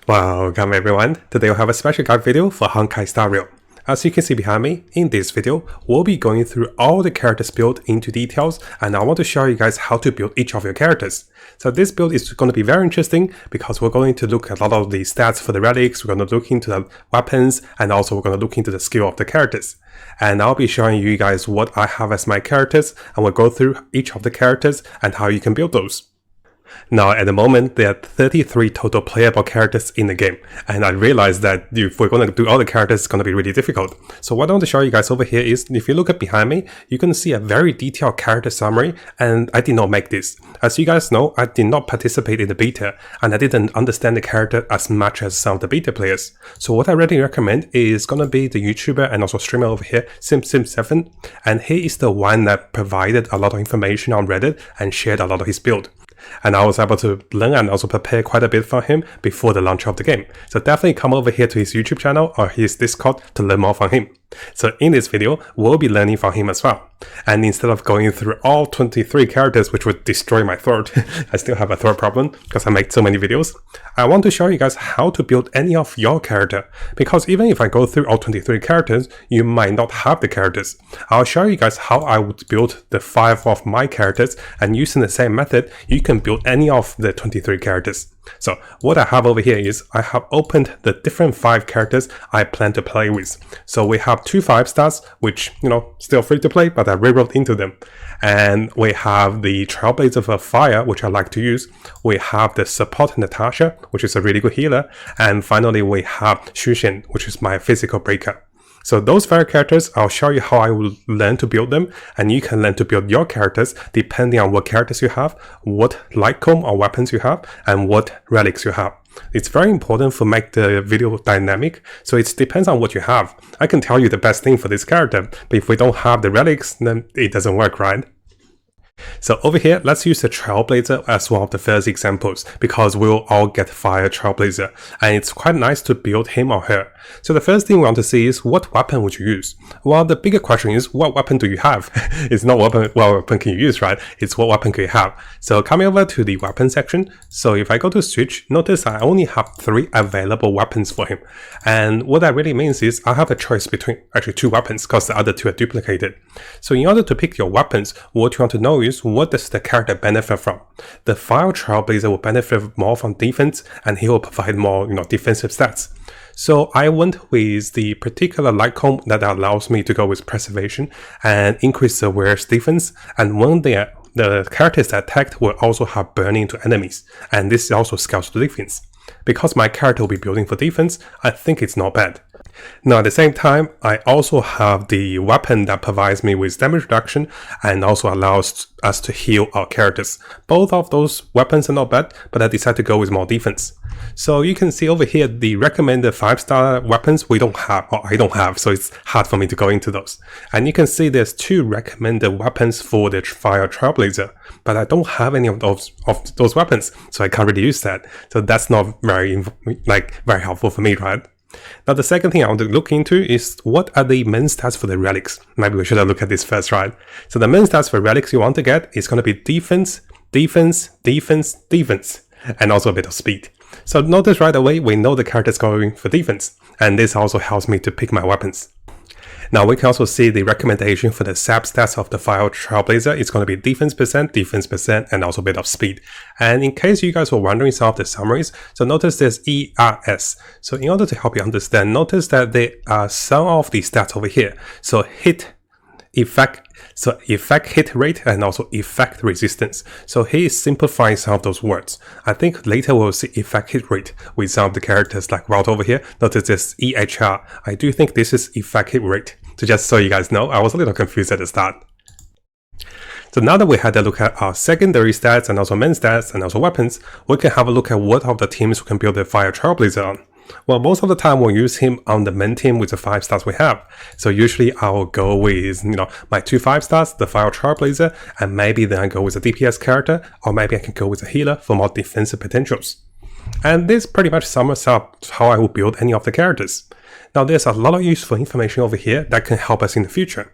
Welcome everyone, today we'll have a special guide video for Honkai Star Rail. As you can see behind me, in this video, we'll be going through all the characters built into details, and I want to show you guys how to build each of your characters. So this build is going to be very interesting because we're going to look at a lot of the stats for the relics, we're going to look into the weapons, and also we're going to look into the skill of the characters. And I'll be showing you guys what I have as my characters, and we'll go through each of the characters and how you can build those. Now, at the moment, there are 33 total playable characters in the game, and I realized that if we're going to do all the characters, it's going to be really difficult. So what I want to show you guys over here is, if you look at behind me, you can see a very detailed character summary, and I did not make this. As you guys know, I did not participate in the beta, and I didn't understand the character as much as some of the beta players. So what I really recommend is going to be the YouTuber and also streamer over here, SipSipStefen, and he is the one that provided a lot of information on Reddit and shared a lot of his build. And I was able to learn and also prepare quite a bit from him before the launch of the game. So definitely come over here to his YouTube channel or his Discord to learn more from him. So in this video, we'll be learning from him as well. And instead of going through all 23 characters, which would destroy my throat, I still have a throat problem because I make so many videos, I want to show you guys how to build any of your character. Because even if I go through all 23 characters, you might not have the characters. I'll show you guys how I would build the 5 of my characters, and using the same method, you can build any of the 23 characters. So what I have over here is I have opened the different 5 characters I plan to play with. So we have 2 5-stars, which, still free to play, but I rewrote into them. And we have the Trailblazer for Fire, which I like to use. We have the support Natasha, which is a really good healer. And finally, we have Shushin, which is my physical breaker. So those 5 characters, I'll show you how I will learn to build them, and you can learn to build your characters depending on what characters you have, what light comb or weapons you have, and what relics you have. It's very important to make the video dynamic, so it depends on what you have. I can tell you the best thing for this character, but if we don't have the relics, then it doesn't work, right? So over here, let's use the Trailblazer as one of the first examples, because we'll all get Fire Trailblazer, and it's quite nice to build him or her. So the first thing we want to see is, what weapon would you use? Well, the bigger question is, what weapon do you have? It's not what weapon can you use, right? It's what weapon can you have? So coming over to the weapon section, so if I go to switch, notice I only have 3 available weapons for him. And what that really means is I have a choice between actually 2 weapons, because the other 2 are duplicated. So in order to pick your weapons, what you want to know is, what does the character benefit from? The Fire Trailblazer will benefit more from defense, and he will provide more defensive stats. So I went with the particular light comb that allows me to go with preservation and increase the wearer's defense, and when the characters attacked will also have burning to enemies, and this also scales to defense. Because my character will be building for defense, I think it's not bad. Now at the same time, I also have the weapon that provides me with damage reduction and also allows us to heal our characters. Both of those weapons are not bad, but I decided to go with more defense. So you can see over here the recommended 5-star weapons we don't have, or I don't have, so it's hard for me to go into those. And you can see there's 2 recommended weapons for the Fire Trailblazer, but I don't have any of those weapons, so I can't really use that. So that's not very helpful for me, right? Now the second thing I want to look into is, what are the main stats for the relics? Maybe we should have looked at this first, right? So the main stats for relics you want to get is going to be defense, defense, defense, defense, and also a bit of speed. So notice right away we know the character is going for defense, and this also helps me to pick my weapons. Now we can also see the recommendation for the sub stats of the Fire Trailblazer. It's going to be defense percent, and also a bit of speed. And in case you guys were wondering some of the summaries, so notice there's ERS. So in order to help you understand, notice that there are some of the stats over here. So effect hit rate and also effect resistance. So he is simplifying some of those words. I think later we'll see effect hit rate with some of the characters like Welt over here. Notice this EHR. I do think this is effect hit rate. So just so you guys know, I was a little confused at the start. So now that we had a look at our secondary stats and also main stats and also weapons, we can have a look at what of the teams we can build the Fire Trailblazer on. Well, most of the time we'll use him on the main team with the 5 stars we have. So usually I will go with, my 2 5-stars, the Fire Trailblazer, and maybe then I go with a DPS character, or maybe I can go with a healer for more defensive potentials. And this pretty much sums up how I will build any of the characters. Now there's a lot of useful information over here that can help us in the future.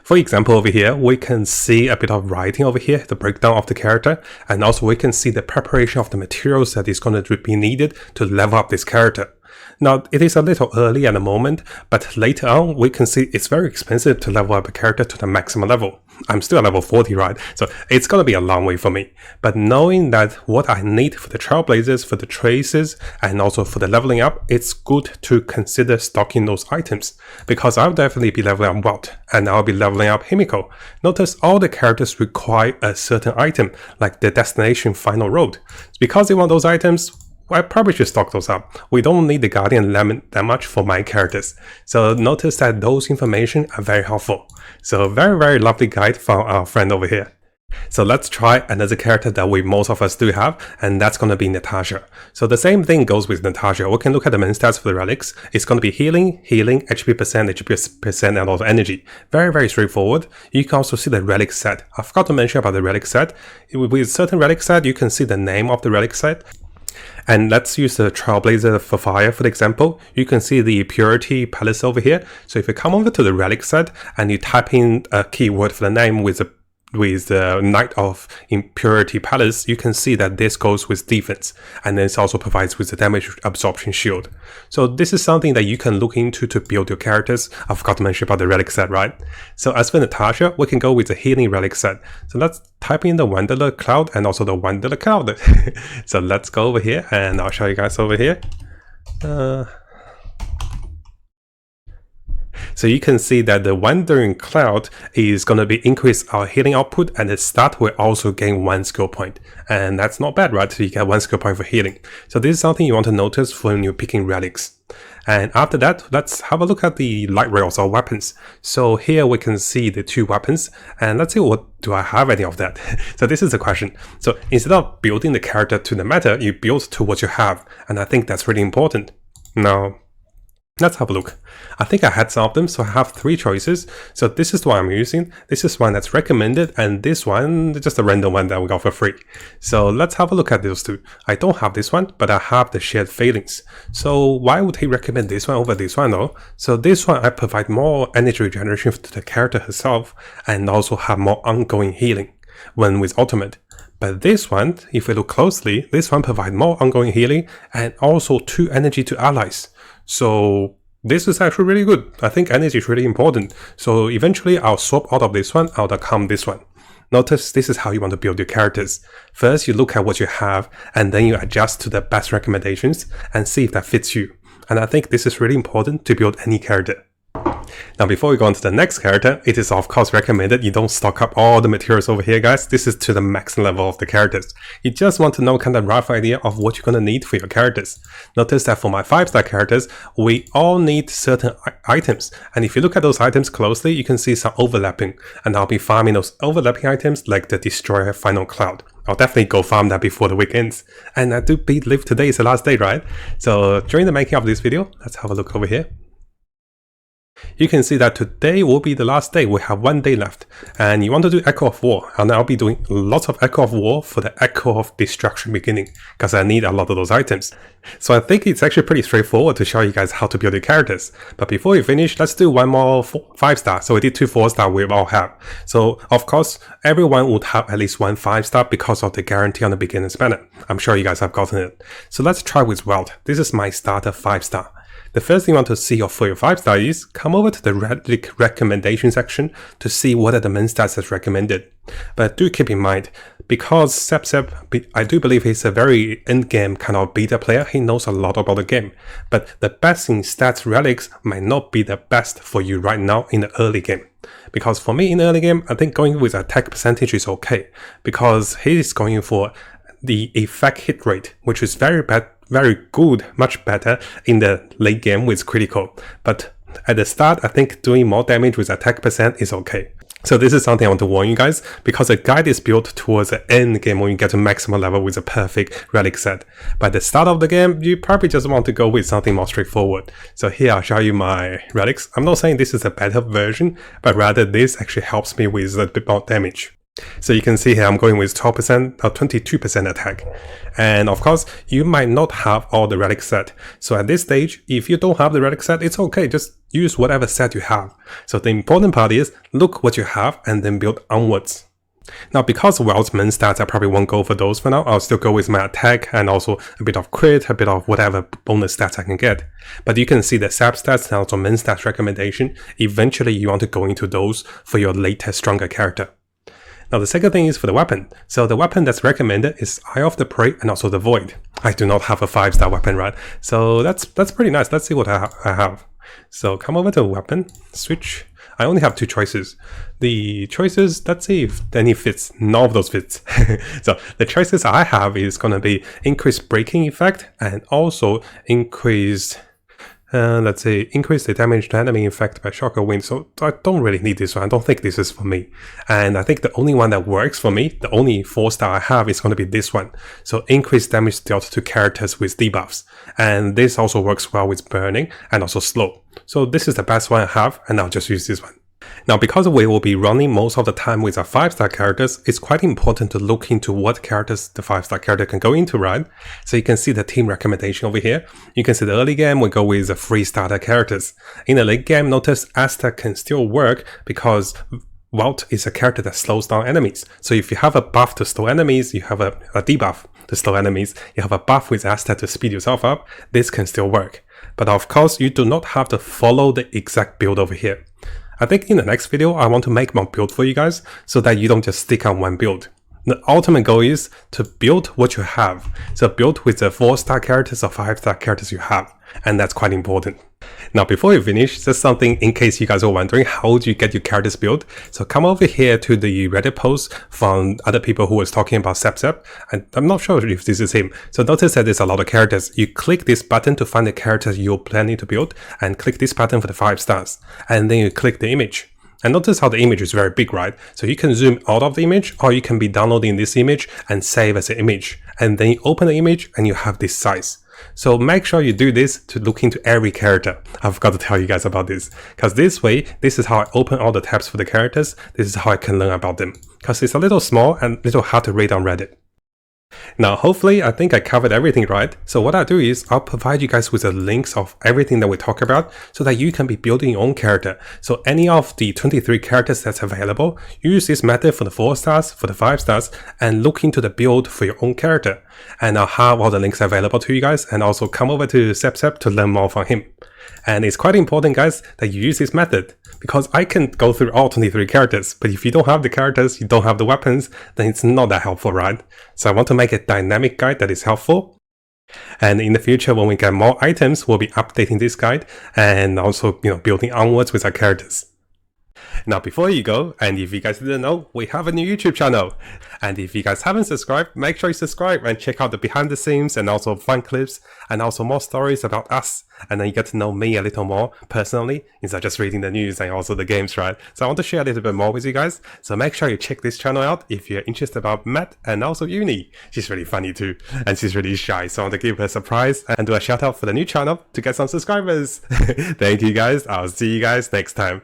For example, over here, we can see a bit of writing over here, the breakdown of the character, and also we can see the preparation of the materials that is going to be needed to level up this character. Now, it is a little early at the moment, but later on, we can see it's very expensive to level up a character to the maximum level. I'm still at level 40, right? So it's going to be a long way for me. But knowing that what I need for the Trailblazers, for the traces, and also for the leveling up, it's good to consider stocking those items. Because I'll definitely be leveling up Welt, and I'll be leveling up Himiko. Notice all the characters require a certain item, like the destination final road. Because they want those items, I probably should stock those up. We don't need the Guardian Lemon that much for my characters. So notice that those information are very helpful. So very lovely guide from our friend over here. So let's try another character that most of us do have, and that's going to be Natasha. So the same thing goes with Natasha. We can look at the main stats for the relics. It's going to be healing, HP percent, HP percent, and also energy. Very straightforward. You can also see the relic set. I forgot to mention about the relic set. With certain relic set, you can see the name of the relic set. And let's use the Trailblazer for fire for the example. You can see the Purity Palace over here. So if you come over to the relic set and you type in a keyword for the name with the Knight of Impurity Palace, you can see that this goes with defense, and then it also provides with the damage absorption shield. So this is something that you can look into to build your characters. I forgot to mention about the relic set, right? So as for Natasha, we can go with the healing relic set. So let's type in the Wanderer Cloud and also the Wanderer Cloud. So let's go over here and I'll show you guys over here. So you can see that the Wandering Cloud is going to be increase our healing output, and the stat will also gain 1 skill point. And that's not bad, right? So you get 1 skill point for healing. So this is something you want to notice when you're picking relics. And after that, let's have a look at the light rails or weapons. So here we can see the 2 weapons, and let's see, what do I have any of that? So this is the question. So instead of building the character to the meta, you build to what you have. And I think that's really important. Now, let's have a look. I think I had some of them, so I have 3 choices. So this is what I'm using. This is one that's recommended, and this one, just a random one that we got for free. So let's have a look at those 2. I don't have this one, but I have the shared failings. So why would he recommend this one over this one though? So this one, I provide more energy regeneration to the character herself, and also have more ongoing healing when with ultimate. But this one, if we look closely, this one provides more ongoing healing and also 2 energy to allies. So this is actually really good. I think energy is really important. So eventually I'll swap out of this one, I'll come this one. Notice this is how you want to build your characters. First, you look at what you have, and then you adjust to the best recommendations and see if that fits you. And I think this is really important to build any character. Now, before we go on to the next character, it is of course recommended you don't stock up all the materials over here, guys. This is to the max level of the characters. You just want to know kind of rough idea of what you're going to need for your characters. Notice that for my 5-star characters, we all need certain items. And if you look at those items closely, you can see some overlapping. And I'll be farming those overlapping items like the Destroyer Final Cloud. I'll definitely go farm that before the week ends. And I do believe today is the last day, right? So during the making of this video, let's have a look over here. You can see that today will be the last day. We have 1 day left, and you want to do Echo of War, and I'll be doing lots of Echo of War for the Echo of Destruction beginning, because I need a lot of those items. So I think it's actually pretty straightforward to show you guys how to build your characters. But before we finish, let's do one more 5-star. So we did 2 4-star we all have. So of course, everyone would have at least 1 5-star because of the guarantee on the beginner's banner. I'm sure you guys have gotten it. So let's try with Welt. This is my starter 5-star. The first thing you want to see for your 5-star is come over to the Relic recommendation section to see what are the main stats that's recommended. But do keep in mind, because SipSip, I do believe he's a very end-game kind of beta player, he knows a lot about the game. But the best in stats relics might not be the best for you right now in the early game. Because for me in the early game, I think going with attack percentage is okay. Because he's going for the effect hit rate, which is very good, much better in the late game with critical. But at the start, I think doing more damage with attack percent is okay. So this is something I want to warn you guys, because the guide is built towards the end game when you get to maximum level with a perfect relic set. By the start of the game, you probably just want to go with something more straightforward. So here I'll show you my relics. I'm not saying this is a better version, but rather this actually helps me with a bit more damage. So you can see here I'm going with 12% or 22% attack. And of course, you might not have all the relic set. So at this stage, if you don't have the relic set, it's okay. Just use whatever set you have. So the important part is look what you have and then build onwards. Now, because Welt's main stats, I probably won't go for those for now. I'll still go with my attack and also a bit of crit, a bit of whatever bonus stats I can get. But you can see the sub stats and also main stats recommendation. Eventually, you want to go into those for your later, stronger character. Now, the second thing is for the weapon. So the weapon that's recommended is Eye of the Prey and also the Void. I do not have a 5-star weapon, right? So that's pretty nice. Let's see what I have. So come over to weapon, switch. I only have 2 choices. The choices, let's see if any fits. None of those fits. So the choices I have is going to be increased braking effect and also increased, let's say, increase the damage to enemy effect by shock or wind. So I don't really need this one. I don't think this is for me. And I think the only one that works for me, the only 4-star I have is going to be this one. So increased damage dealt to characters with debuffs. And this also works well with burning and also slow. So this is the best one I have, and I'll just use this one. Now, because we will be running most of the time with our 5-star characters, it's quite important to look into what characters the 5-star character can go into, right? So you can see the team recommendation over here. You can see the early game, we go with the 3-starter characters. In the late game, notice Aztec can still work because Welt is a character that slows down enemies. So if you have a buff to slow enemies, you have a debuff to slow enemies, you have a buff with Aztec to speed yourself up, this can still work. But of course, you do not have to follow the exact build over here. I think in the next video, I want to make more build for you guys so that you don't just stick on one build. The ultimate goal is to build what you have. So build with the 4-star characters or 5-star characters you have. And that's quite important. Now, before we finish, just something in case you guys are wondering, how do you get your characters built? So come over here to the Reddit post from other people who was talking about SipSip, and I'm not sure if this is him. So notice that there's a lot of characters. You click this button to find the characters you're planning to build, and click this button for the 5 stars. And then you click the image. And notice how the image is very big, right? So you can zoom out of the image, or you can be downloading this image and save as an image. And then you open the image and you have this size. So make sure you do this to look into every character. I forgot to tell you guys about this. Because this way, this is how I open all the tabs for the characters. This is how I can learn about them. Because it's a little small and a little hard to read on Reddit. Now, hopefully, I think I covered everything right. So what I'll do is I'll provide you guys with the links of everything that we talk about so that you can be building your own character. So any of the 23 characters that's available, use this method for the 4 stars, for the 5 stars, and look into the build for your own character. And I'll have all the links available to you guys, and also come over to SipSip to learn more from him. And it's quite important, guys, that you use this method, because I can go through all 23 characters, but if you don't have the characters, you don't have the weapons, then it's not that helpful, right? So I want to make a dynamic guide that is helpful. And in the future, when we get more items, we'll be updating this guide and also, building onwards with our characters. Now, before you go, and if you guys didn't know, we have a new YouTube channel. And if you guys haven't subscribed, make sure you subscribe and check out the behind the scenes and also fun clips and also more stories about us. And then you get to know me a little more personally instead of just reading the news and also the games, right? So I want to share a little bit more with you guys. So make sure you check this channel out if you're interested about Matt and also Uni. She's really funny too. And she's really shy. So I want to give her a surprise and do a shout out for the new channel to get some subscribers. Thank you guys. I'll see you guys next time.